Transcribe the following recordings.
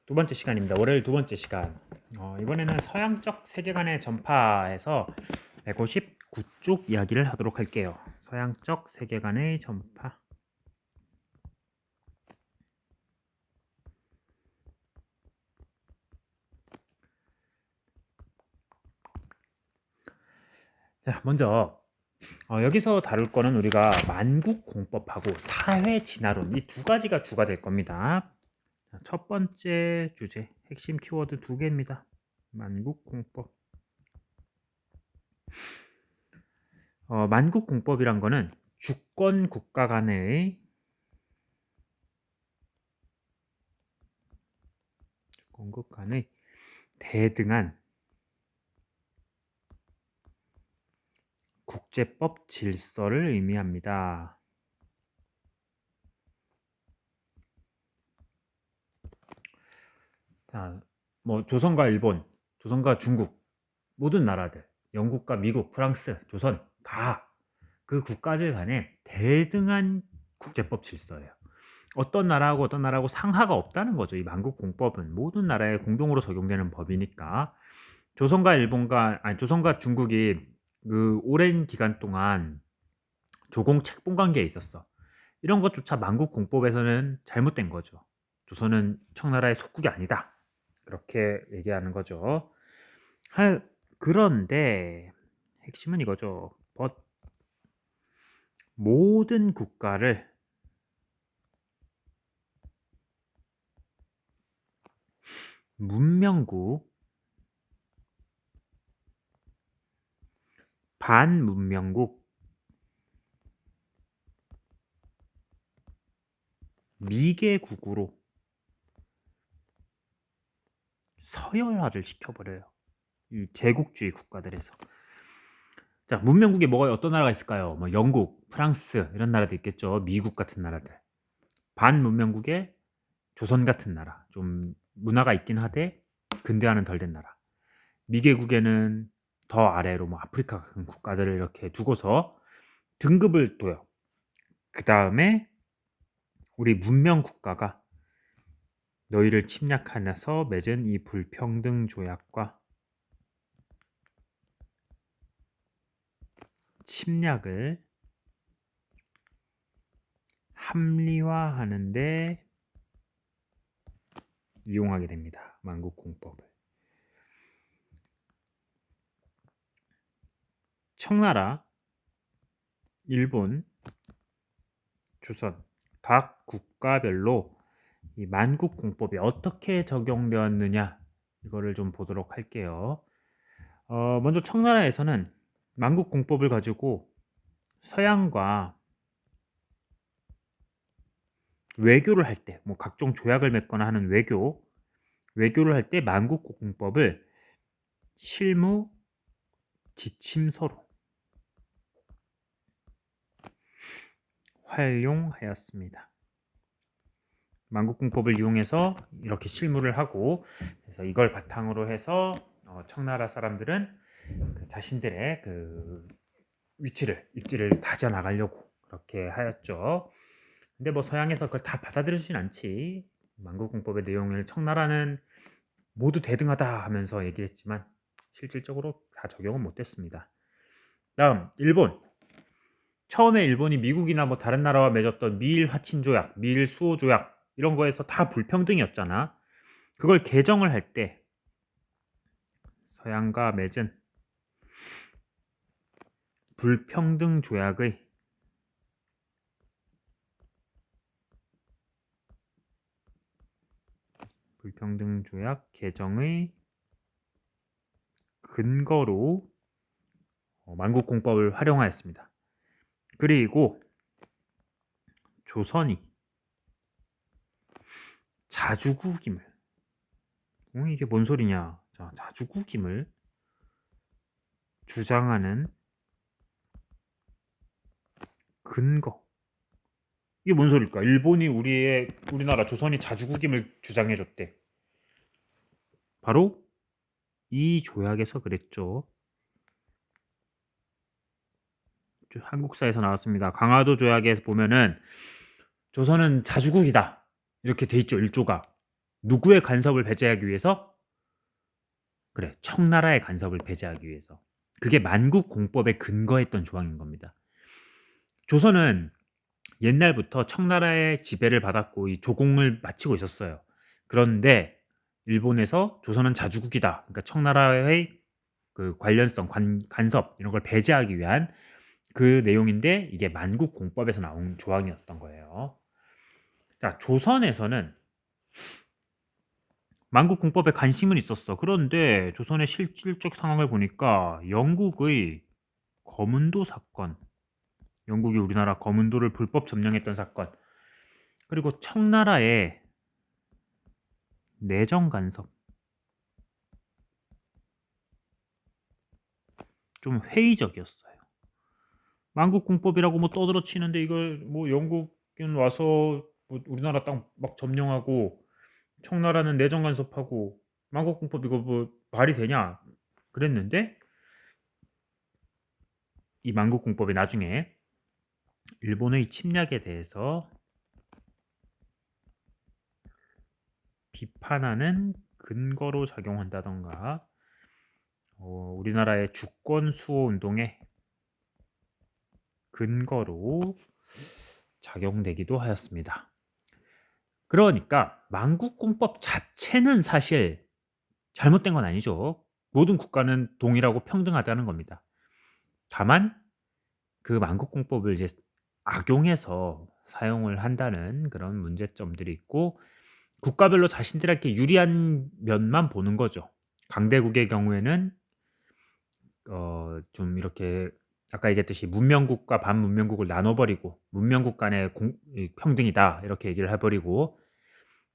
두 번째 시간입니다. 월요일 두 번째 시간. 이번에는 서양적 세계관의 전파에서 159쪽 이야기를 하도록 할게요. 서양적 세계관의 전파. 자, 먼저 여기서 다룰 거는 우리가 만국공법하고 사회진화론 이 두 가지가 주가 될 겁니다. 자, 첫 번째 주제, 핵심 키워드 두 개입니다. 만국공법. 만국공법이란 거는 주권 국가 간의 건국 간의 대등한 국제법 질서를 의미합니다. 자, 뭐 조선과 일본, 조선과 중국 모든 나라들, 영국과 미국, 프랑스, 조선 다 그 국가들 간에 대등한 국제법 질서예요. 어떤 나라하고 어떤 나라하고 상하가 없다는 거죠. 이 만국공법은 모든 나라에 공동으로 적용되는 법이니까 조선과 중국이 그 오랜 기간 동안 조공 책봉 관계에 있었어. 이런 것조차 만국공법에서는 잘못된 거죠. 조선은 청나라의 속국이 아니다. 그렇게 얘기하는 거죠. 그런데 핵심은 이거죠. 모든 국가를 문명국, 반문명국, 미개국으로 서열화를 시켜버려요. 이 제국주의 국가들에서. 자, 문명국에 어떤 나라가 있을까요? 뭐 영국, 프랑스 이런 나라도 있겠죠. 미국 같은 나라들. 반문명국에 조선 같은 나라. 좀 문화가 있긴 하되 근대화는 덜 된 나라. 미개국에는 더 아래로 뭐 아프리카 같은 국가들을 이렇게 두고서 등급을 둬요. 그 다음에 우리 문명 국가가 너희를 침략하면서 맺은 이 불평등 조약과 침략을 합리화하는데 이용하게 됩니다. 만국공법을. 청나라, 일본, 조선 각 국가별로 이 만국공법이 어떻게 적용되었느냐 이거를 좀 보도록 할게요. 먼저 청나라에서는 만국공법을 가지고 서양과 외교를 할 때, 뭐 각종 조약을 맺거나 하는 외교를 할 때 만국공법을 실무 지침서로 활용하였습니다. 만국공법을 이용해서 이렇게 실무를 하고, 그래서 이걸 바탕으로 해서 청나라 사람들은 자신들의 그 입지를 다져나가려고 그렇게 하였죠. 근데 뭐 서양에서 그걸 다 받아들이진 않지. 만국공법의 내용을 청나라는 모두 대등하다 하면서 얘기를 했지만 실질적으로 다 적용은 못됐습니다. 다음 일본. 처음에 일본이 미국이나 뭐 다른 나라와 맺었던 미일 화친 조약, 미일 수호 조약 이런 거에서 다 불평등이었잖아. 그걸 개정을 할 때 서양과 맺은 불평등 조약의 개정의 근거로 만국공법을 활용하였습니다. 그리고 조선이 자주국임을 이게 뭔 소리냐? 자, 자주국임을 주장하는 근거. 이게 뭔 소리일까? 일본이 우리나라 조선이 자주국임을 주장해줬대. 바로 이 조약에서 그랬죠. 한국사에서 나왔습니다. 강화도 조약에 보면은 조선은 자주국이다 이렇게 돼 있죠. 1조가. 누구의 간섭을 배제하기 위해서? 그래, 청나라의 간섭을 배제하기 위해서. 그게 만국공법에 근거했던 조항인 겁니다. 조선은 옛날부터 청나라의 지배를 받았고 이 조공을 마치고 있었어요. 그런데 일본에서 조선은 자주국이다. 그러니까 청나라의 그 관련성, 간섭 이런 걸 배제하기 위한 그 내용인데 이게 만국공법에서 나온 조항이었던 거예요. 자, 조선에서는 만국공법에 관심은 있었어. 그런데 조선의 실질적 상황을 보니까 영국의 거문도 사건, 영국이 우리나라 거문도를 불법 점령했던 사건, 그리고 청나라의 내정 간섭, 좀 회의적이었어요. 만국공법이라고 뭐 떠들어치는데 이걸 뭐 영국인 와서 뭐 우리나라 땅 막 점령하고 청나라는 내정 간섭하고 만국공법 이거 뭐 말이 되냐 그랬는데 이 만국공법이 나중에 일본의 침략에 대해서 비판하는 근거로 작용한다던가 우리나라의 주권 수호 운동의 근거로 작용되기도 하였습니다. 그러니까 만국공법 자체는 사실 잘못된 건 아니죠. 모든 국가는 동일하고 평등하다는 겁니다. 다만 그 만국공법을 이제 악용해서 사용을 한다는 그런 문제점들이 있고 국가별로 자신들에게 유리한 면만 보는 거죠. 강대국의 경우에는 좀 이렇게 아까 얘기했듯이 문명국과 반문명국을 나눠버리고 문명국 간의 평등이다 이렇게 얘기를 해버리고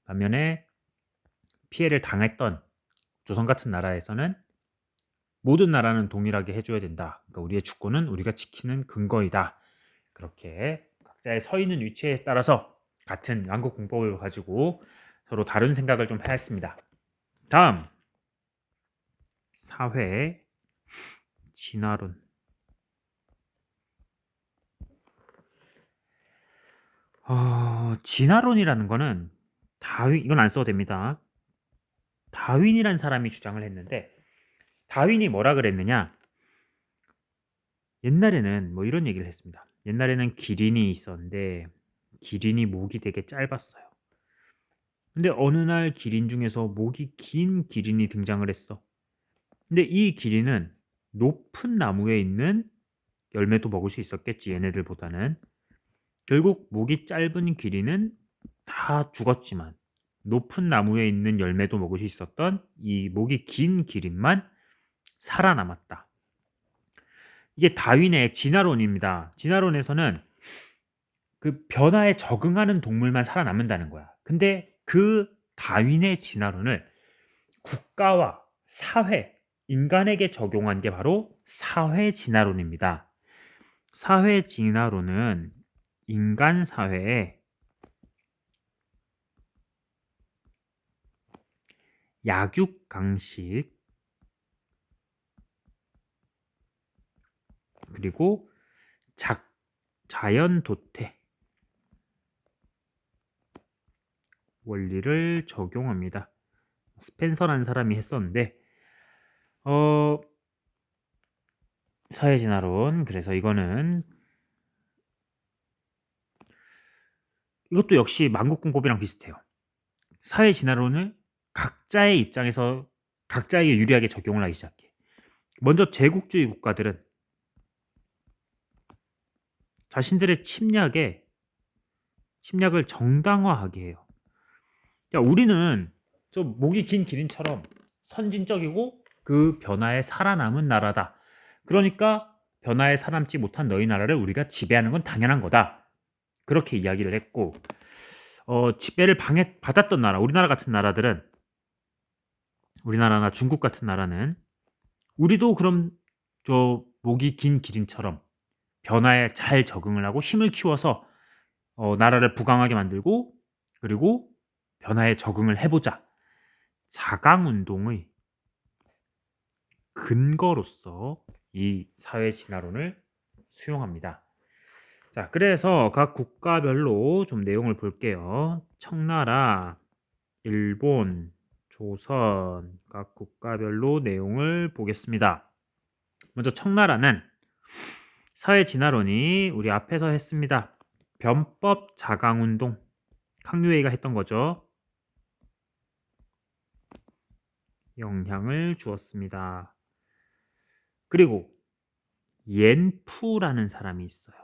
반면에 피해를 당했던 조선 같은 나라에서는 모든 나라는 동일하게 해줘야 된다. 그러니까 우리의 주권은 우리가 지키는 근거이다. 그렇게 각자의 서 있는 위치에 따라서 같은 만국공법을 가지고 서로 다른 생각을 좀 하였습니다. 다음 사회 진화론. 진화론이라는 거는 다윈 이건 안 써도 됩니다. 다윈이란 사람이 주장을 했는데 다윈이 뭐라 그랬느냐? 옛날에는 뭐 이런 얘기를 했습니다. 옛날에는 기린이 있었는데 기린이 목이 되게 짧았어요. 근데 어느 날 기린 중에서 목이 긴 기린이 등장을 했어. 근데 이 기린은 높은 나무에 있는 열매도 먹을 수 있었겠지 얘네들보다는. 결국 목이 짧은 기린은 다 죽었지만 높은 나무에 있는 열매도 먹을 수 있었던 이 목이 긴 기린만 살아남았다. 이게 다윈의 진화론입니다. 진화론에서는 그 변화에 적응하는 동물만 살아남는다는 거야. 근데 그 다윈의 진화론을 국가와 사회, 인간에게 적용한 게 바로 사회 진화론입니다. 사회 진화론은 인간 사회에 약육강식 그리고 자연도태 원리를 적용합니다. 스펜서라는 사람이 했었는데 사회진화론. 그래서 이것도 역시 만국공법이랑 비슷해요. 사회진화론을 각자의 입장에서 각자에게 유리하게 적용을 하기 시작해. 먼저 제국주의 국가들은 자신들의 침략을 정당화하게 해요. 야, 우리는 저 목이 긴 기린처럼 선진적이고 그 변화에 살아남은 나라다. 그러니까 변화에 살아남지 못한 너희 나라를 우리가 지배하는 건 당연한 거다. 그렇게 이야기를 했고 지배를 받았던 나라, 우리나라 같은 나라들은 우리나라나 중국 같은 나라는 우리도 그럼 저 목이 긴 기린처럼 변화에 잘 적응을 하고 힘을 키워서 나라를 부강하게 만들고 그리고 변화에 적응을 해보자. 자강운동의 근거로서 이 사회진화론을 수용합니다. 자, 그래서 각 국가별로 좀 내용을 볼게요. 청나라 일본, 조선 각 국가별로 내용을 보겠습니다. 먼저 청나라는 사회 진화론이 우리 앞에서 했습니다. 변법 자강운동, 항류회의가 했던 거죠. 영향을 주었습니다. 그리고 옌푸라는 사람이 있어요.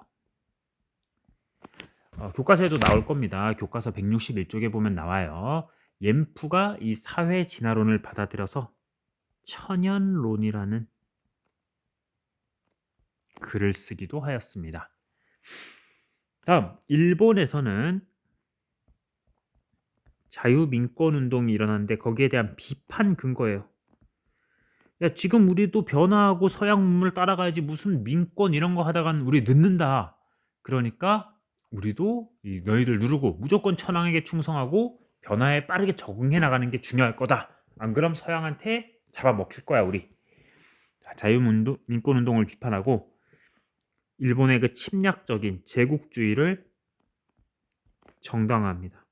교과서에도 나올 겁니다. 교과서 161쪽에 보면 나와요. 옌푸가 이 사회 진화론을 받아들여서 천연론이라는 글을 쓰기도 하였습니다. 다음, 일본에서는 자유민권운동이 일어났는데 거기에 대한 비판 근거예요. 야, 지금 우리도 변화하고 서양 문물을 따라가야지 무슨 민권 이런 거 하다간 우리 늦는다. 그러니까 우리도 너희들 누르고 무조건 천황에게 충성하고 변화에 빠르게 적응해 나가는 게 중요할 거다. 안 그럼 서양한테 잡아먹힐 거야 우리. 자유민권운동을 비판하고 일본의 그 침략적인 제국주의를 정당화합니다.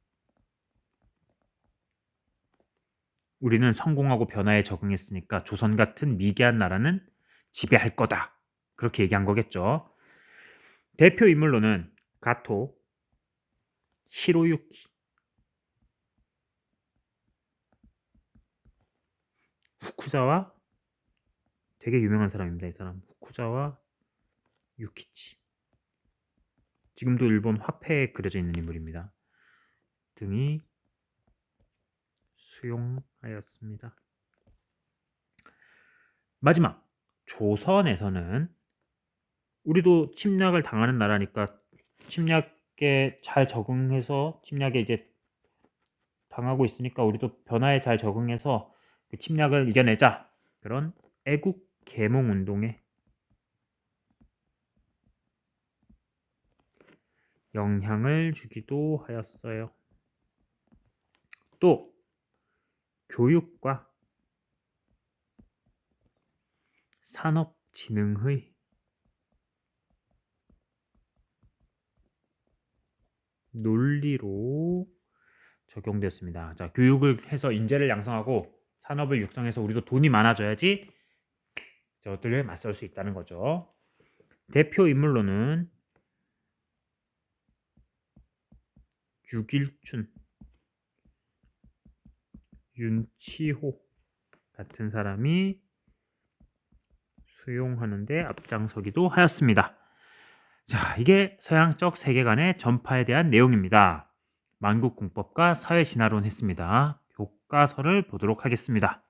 우리는 성공하고 변화에 적응했으니까 조선 같은 미개한 나라는 지배할 거다. 그렇게 얘기한 거겠죠. 대표 인물로는 가토, 히로유키, 후쿠자와 되게 유명한 사람입니다. 이 사람 후쿠자와 유키치. 지금도 일본 화폐에 그려져 있는 인물입니다. 등이 수용하였습니다. 마지막 조선에서는 우리도 침략을 당하는 나라니까 침략에 잘 적응해서 침략에 이제 당하고 있으니까 우리도 변화에 잘 적응해서 그 침략을 이겨내자. 그런 애국 계몽 운동에 영향을 주기도 하였어요. 또 교육과 산업진흥의 논리로 적용됐습니다. 자, 교육을 해서 인재를 양성하고 산업을 육성해서 우리도 돈이 많아져야지 저들을 맞설 수 있다는 거죠. 대표 인물로는 유길춘, 윤치호 같은 사람이 수용하는데 앞장서기도 하였습니다. 자, 이게 서양적 세계관의 전파에 대한 내용입니다. 만국공법과 사회진화론 했습니다. 교과서를 보도록 하겠습니다.